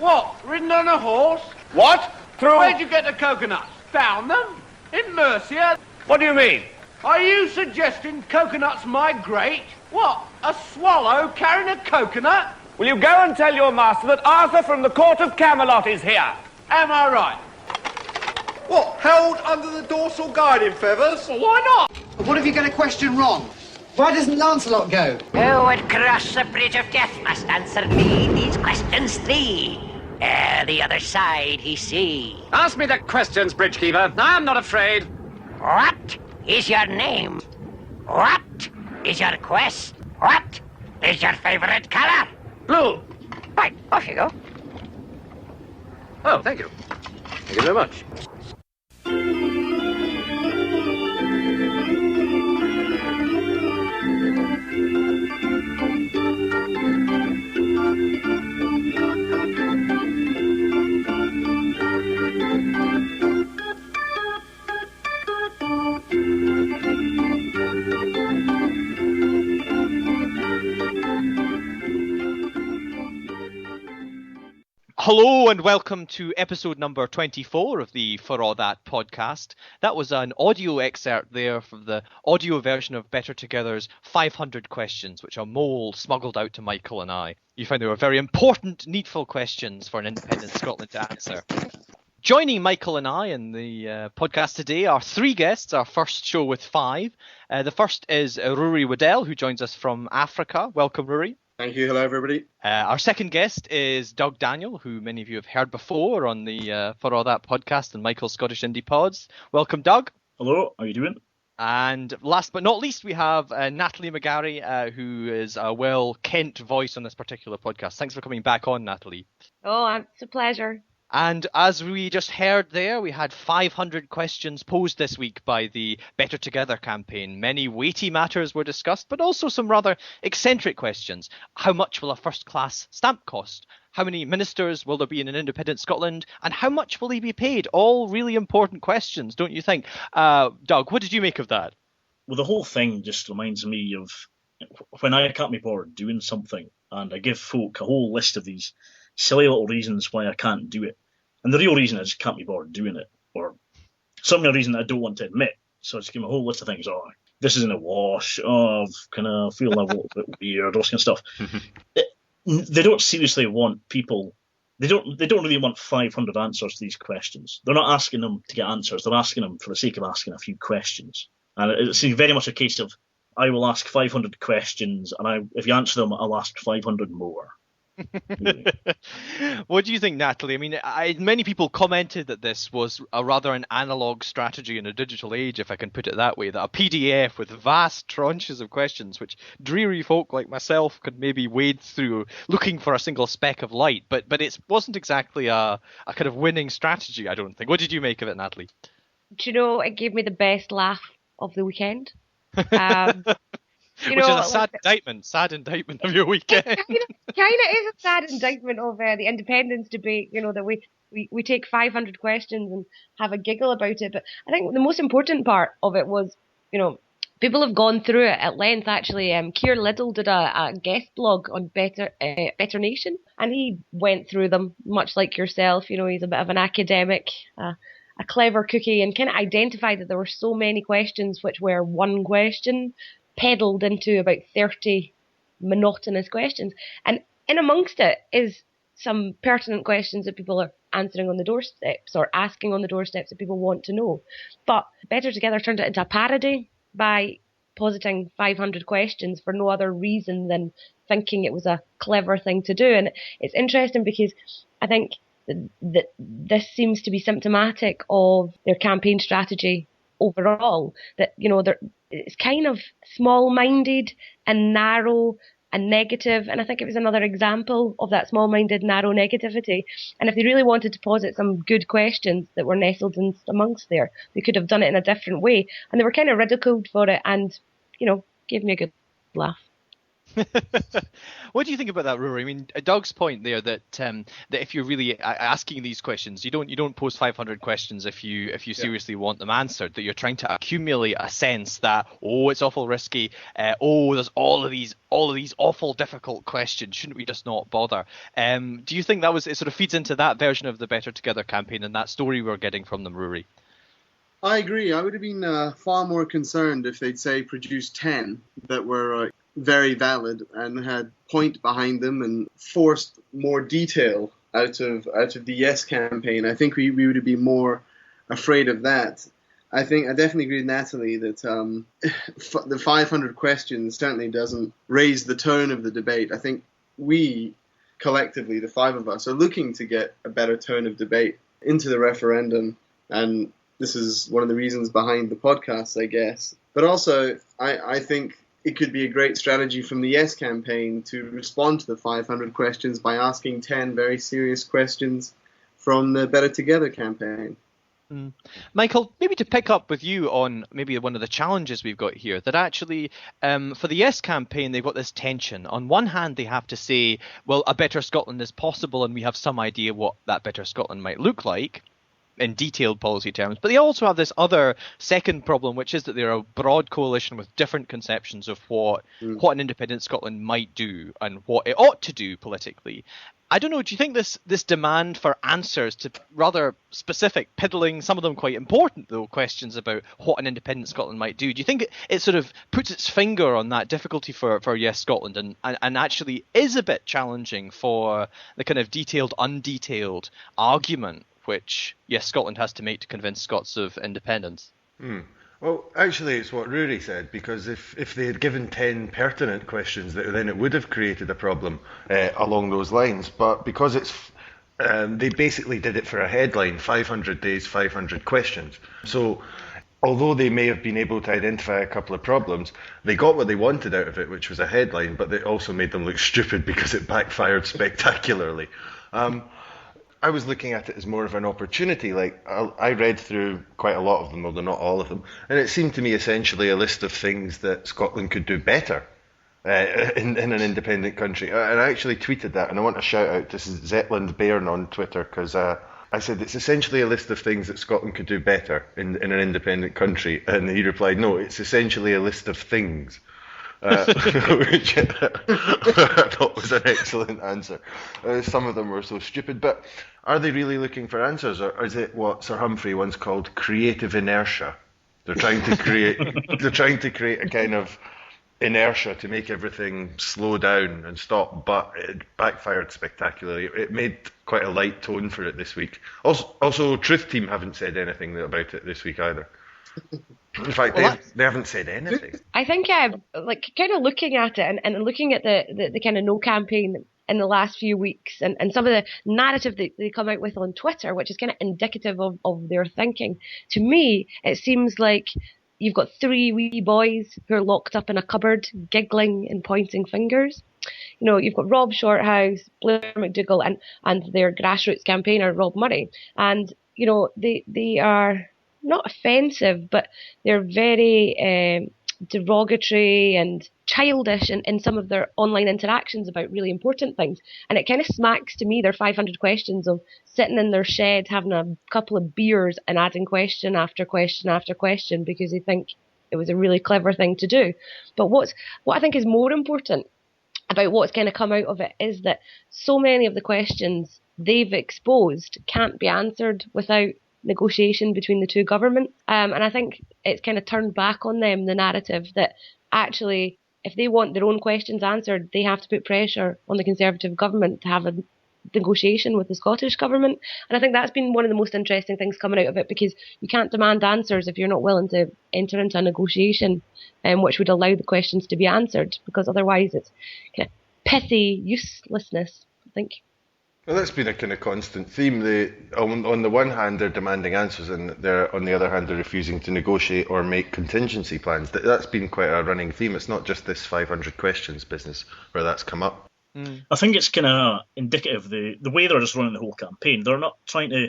What? Ridden on a horse? What? Through... Where'd you get the coconuts? Found them? In Mercia? What do you mean? Are you suggesting coconuts migrate? What? A swallow carrying a coconut? Will you go and tell your master that Arthur from the court of Camelot is here? Am I right? What, held under the dorsal guiding feathers? Well, why not? What have you got a question wrong? Why doesn't Lancelot go? Who would cross the bridge of death must answer me these questions three. The other side he see. Ask me the questions, Bridgekeeper. I'm not afraid. What is your name? What is your quest? What is your favourite colour? Blue. Right, off you go. Oh, thank you. Thank you very much. Hello and welcome to episode number 24 of the For All That podcast. That was an audio excerpt there from the audio version of Better Together's 500 questions, which a mole smuggled out to Michael and I. You found they were very important, needful questions for an independent Scotland to answer. Joining Michael and I in the podcast today are three guests, our first show with five. The first is Ruaridh Waddell, who joins us from Africa. Welcome, Ruaridh. Thank you. Hello, everybody. Our second guest is Doug Daniel, who many of you have heard before on the For All That podcast and Michael's Scottish Indie Pods. Welcome, Doug. Hello, how are you doing? And last but not least, we have Natalie McGarry, who is a well-kent voice on this particular podcast. Thanks for coming back on, Natalie. Oh, it's a pleasure. And as we just heard there, we had 500 questions posed this week by the Better Together campaign. Many weighty matters were discussed, but also some rather eccentric questions. How much will a first-class stamp cost? How many ministers will there be in an independent Scotland? And how much will he be paid? All really important questions, don't you think? Doug, what did you make of that? Well, the whole thing just reminds me of when I can't be bothered doing something, and I give folk a whole list of these silly little reasons why I can't do it. And the real reason I just can't be bothered doing it, or some of the reason I don't want to admit. So I just give them a whole list of things. Oh, this isn't a wash. Oh, I've kind of feel a little bit weird. Those kind of stuff. They don't seriously want people. They don't really want 500 answers to these questions. They're not asking them to get answers. They're asking them for the sake of asking a few questions. And it's very much a case of I will ask 500 questions, and if you answer them, I'll ask 500 more. What do you think, Natalie? I mean, many people commented that this was a rather an analog strategy in a digital age, if I can put it that way, that a PDF with vast tranches of questions, which dreary folk like myself could maybe wade through looking for a single speck of light, but it wasn't exactly a kind of winning strategy, I don't think. What did you make of it, Natalie? Do you know, it gave me the best laugh of the weekend. Which is a sad indictment of your weekend. It kind of is a sad indictment of the independence debate, that we take 500 questions and have a giggle about it. But I think the most important part of it was, people have gone through it at length, actually. Keir Liddell did a guest blog on Better Nation, and he went through them, much like yourself. He's a bit of an academic, a clever cookie, and kind of identified that there were so many questions which were one question peddled into about 30 monotonous questions. And in amongst it is some pertinent questions that people are answering on the doorsteps or asking on the doorsteps that people want to know. But Better Together turned it into a parody by positing 500 questions for no other reason than thinking it was a clever thing to do. And it's interesting because I think that this seems to be symptomatic of their campaign strategy overall, that it's kind of small-minded and narrow and negative, and I think it was another example of that small-minded, narrow negativity. And if they really wanted to posit some good questions that were nestled in amongst there, they could have done it in a different way, and they were kind of ridiculed for it, and gave me a good laugh. What do you think about that, Rory? I mean, Doug's point there that that if you're really asking these questions, you don't post 500 questions if you seriously want them answered. That you're trying to accumulate a sense that it's awful risky. There's all of these awful difficult questions. Shouldn't we just not bother? Do you think it sort of feeds into that version of the Better Together campaign and that story we're getting from them, Rory? I agree. I would have been far more concerned if they'd say produce 10 that were very valid and had point behind them and forced more detail out of the Yes campaign. I think we would have been more afraid of that. I definitely agree with Natalie that the 500 questions certainly doesn't raise the tone of the debate. I think we collectively, the five of us, are looking to get a better tone of debate into the referendum, and this is one of the reasons behind the podcast, I guess. But also, I think it could be a great strategy from the Yes campaign to respond to the 500 questions by asking 10 very serious questions from the Better Together campaign. Michael, maybe to pick up with you on maybe one of the challenges we've got here, that actually for the Yes campaign, they've got this tension. On one hand, they have to say, well, a better Scotland is possible and we have some idea what that better Scotland might look like in detailed policy terms, but they also have this other second problem, which is that they're a broad coalition with different conceptions of what an independent Scotland might do and what it ought to do politically. I don't know, do you think this demand for answers to rather specific, piddling, some of them quite important though, questions about what an independent Scotland might do you think it sort of puts its finger on that difficulty for Yes Scotland and actually is a bit challenging for the kind of detailed, undetailed argument which Yes Scotland has to make to convince Scots of independence? Well, actually, it's what Rory said, because if they had given 10 pertinent questions, then it would have created a problem along those lines. But because they basically did it for a headline, 500 days, 500 questions. So although they may have been able to identify a couple of problems, they got what they wanted out of it, which was a headline, but it also made them look stupid because it backfired spectacularly. I was looking at it as more of an opportunity. Like, I read through quite a lot of them, although not all of them, and it seemed to me essentially a list of things that Scotland could do better in an independent country. And I actually tweeted that, and I want to shout out to Zetland Bairn on Twitter, because I said it's essentially a list of things that Scotland could do better in an independent country, and he replied, no, it's essentially a list of things. Which I thought was an excellent answer. Some of them were so stupid, but are they really looking for answers, or is it what Sir Humphrey once called creative inertia? They're trying to create a kind of inertia to make everything slow down and stop, but it backfired spectacularly. It made quite a light tone for it this week. Also, Truth Team haven't said anything about it this week either. In fact, they haven't said anything. I think, kind of looking at it and looking at the kind of No campaign in the last few weeks and some of the narrative that they come out with on Twitter, which is kind of indicative of their thinking, to me, it seems like you've got three wee boys who are locked up in a cupboard, giggling and pointing fingers. You know, you've got Rob Shorthouse, Blair McDougall, and their grassroots campaigner, Rob Murray. And, you know, they are not offensive, but they're very derogatory and childish in some of their online interactions about really important things. And it kind of smacks to me their 500 questions of sitting in their shed having a couple of beers and adding question after question after question because they think it was a really clever thing to do. But what I think is more important about what's going to come out of it is that so many of the questions they've exposed can't be answered without negotiation between the two governments. And I think it's kind of turned back on them, the narrative that actually if they want their own questions answered, they have to put pressure on the Conservative government to have a negotiation with the Scottish government. And I think that's been one of the most interesting things coming out of it, because you can't demand answers if you're not willing to enter into a negotiation which would allow the questions to be answered, because otherwise it's kind of pithy uselessness, I think. Well, that's been a kind of constant theme. On the one hand, they're demanding answers, and on the other hand, they're refusing to negotiate or make contingency plans. That's been quite a running theme. It's not just this 500 questions business where that's come up. I think it's kind of indicative the way they're just running the whole campaign. They're not trying to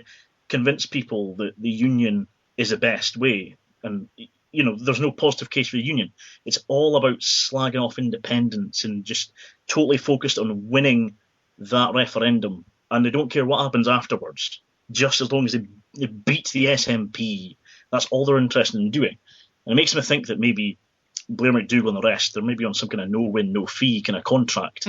convince people that the union is the best way. And there's no positive case for the union. It's all about slagging off independence and just totally focused on winning that referendum. And they don't care what happens afterwards, just as long as they beat the SNP. That's all they're interested in doing. And it makes me think that maybe Blair McDougall and the rest, they're maybe on some kind of no-win, no-fee kind of contract.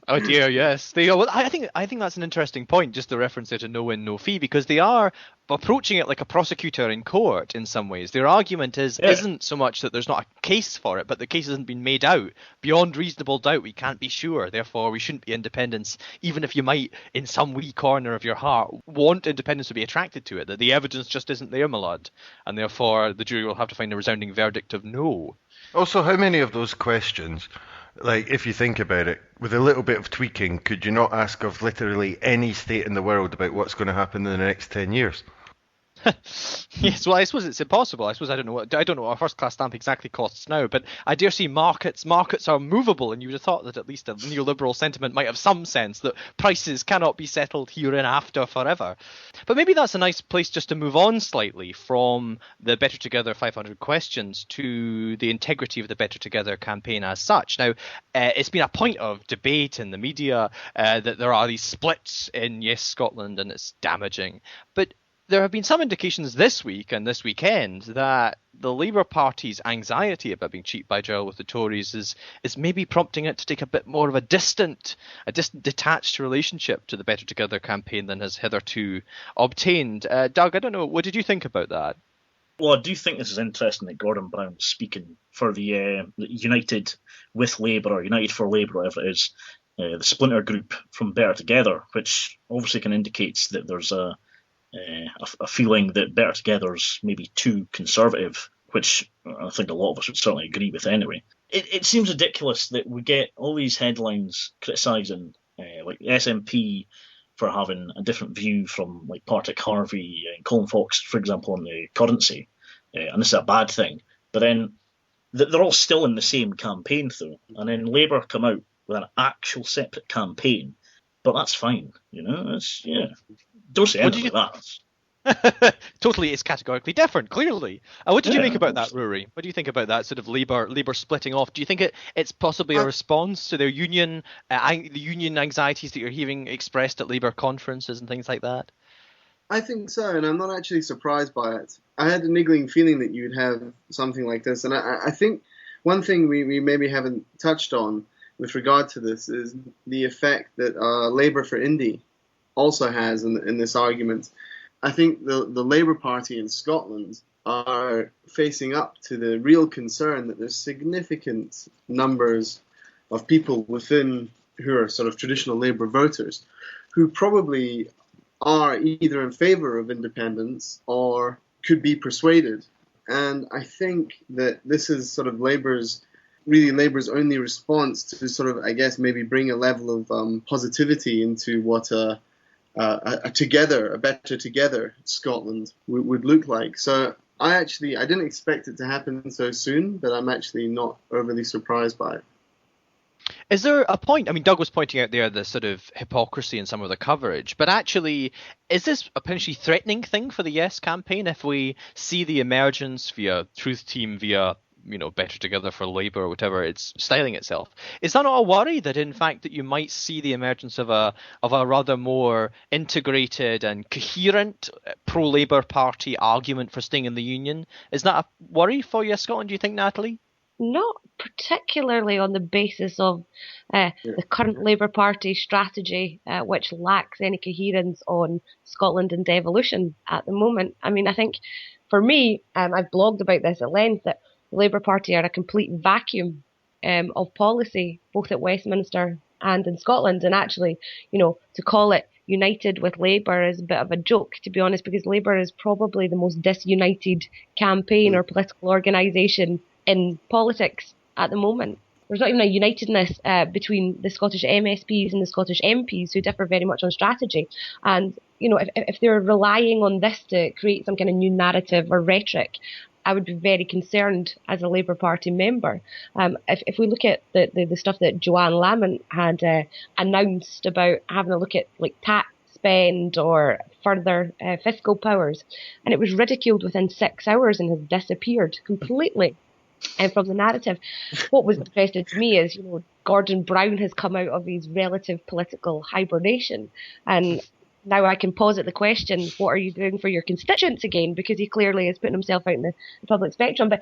Oh dear, yes. I think that's an interesting point, just the reference there to no win, no fee, because they are approaching it like a prosecutor in court in some ways. Their argument isn't so much that there's not a case for it, but the case hasn't been made out. Beyond reasonable doubt, we can't be sure. Therefore, we shouldn't be independence, even if you might, in some wee corner of your heart, want independence to be attracted to it, that the evidence just isn't there, my lad. And therefore, the jury will have to find a resounding verdict of no. Also, how many of those questions, like if you think about it, with a little bit of tweaking, could you not ask of literally any state in the world about what's going to happen in the next 10 years? Yes, well, I suppose it's impossible. I don't know what our first class stamp exactly costs now, but I dare say markets are movable, and you would have thought that at least a neoliberal sentiment might have some sense that prices cannot be settled hereinafter forever. But maybe that's a nice place just to move on slightly from the Better Together 500 questions to the integrity of the Better Together campaign as such. Now, it's been a point of debate in the media that there are these splits in Yes Scotland, and it's damaging. But there have been some indications this week and this weekend that the Labour Party's anxiety about being cheat by jowl with the Tories is maybe prompting it to take a bit more of a distant, detached relationship to the Better Together campaign than has hitherto obtained. Doug, I don't know, what did you think about that? Well, I do think this is interesting that Gordon Brown's speaking for the United with Labour, or United for Labour, whatever it is, the splinter group from Better Together, which obviously can indicates that there's a feeling that Better Together's maybe too conservative, which I think a lot of us would certainly agree with anyway. It seems ridiculous that we get all these headlines criticising like the SNP for having a different view from like Partick Harvey and Colin Fox, for example, on the currency, and this is a bad thing. But then they're all still in the same campaign though, and then Labour come out with an actual separate campaign. But that's fine, Don't say anything about that. Totally, it's categorically different, clearly. What did you make about that, Rory? What do you think about that sort of Labour splitting off? Do you think it's possibly a response to their union, the union anxieties that you're hearing expressed at Labour conferences and things like that? I think so, and I'm not actually surprised by it. I had a niggling feeling that you'd have something like this, and I think one thing we maybe haven't touched on with regard to this is the effect that Labour for Indy also has in this argument. I think the Labour Party in Scotland are facing up to the real concern that there's significant numbers of people within who are sort of traditional Labour voters who probably are either in favour of independence or could be persuaded. And I think that this is sort of Labour's only response to sort of, I guess, maybe bring a level of positivity into what a better together Scotland would look like. So I didn't expect it to happen so soon, but I'm actually not overly surprised by it. Is there a point, I mean, Doug was pointing out there the sort of hypocrisy in some of the coverage, but actually, is this a potentially threatening thing for the Yes campaign if we see the emergence via Truth Team, via Better Together for Labour or whatever it's styling itself? Is that not a worry that in fact that you might see the emergence of a rather more integrated and coherent pro-Labour Party argument for staying in the union? Is that a worry for Yes Scotland, do you think, Natalie? Not particularly on the basis of the current Labour Party strategy, which lacks any coherence on Scotland and devolution at the moment. I mean, I think for me, I've blogged about this at length, that the Labour Party are a complete vacuum of policy, both at Westminster and in Scotland. And actually, to call it United with Labour is a bit of a joke, to be honest, because Labour is probably the most disunited campaign or political organisation in politics at the moment. There's not even a unitedness between the Scottish MSPs and the Scottish MPs, who differ very much on strategy. And, if they're relying on this to create some kind of new narrative or rhetoric, I would be very concerned as a Labour Party member. If we look at the stuff that Joanne Lamont had announced about having a look at like tax spend or further fiscal powers. And it was ridiculed within 6 hours and has disappeared completely from the narrative. What was interesting to me is, Gordon Brown has come out of his relative political hibernation, and now I can posit the question, what are you doing for your constituents again? Because he clearly is putting himself out in the public spectrum. But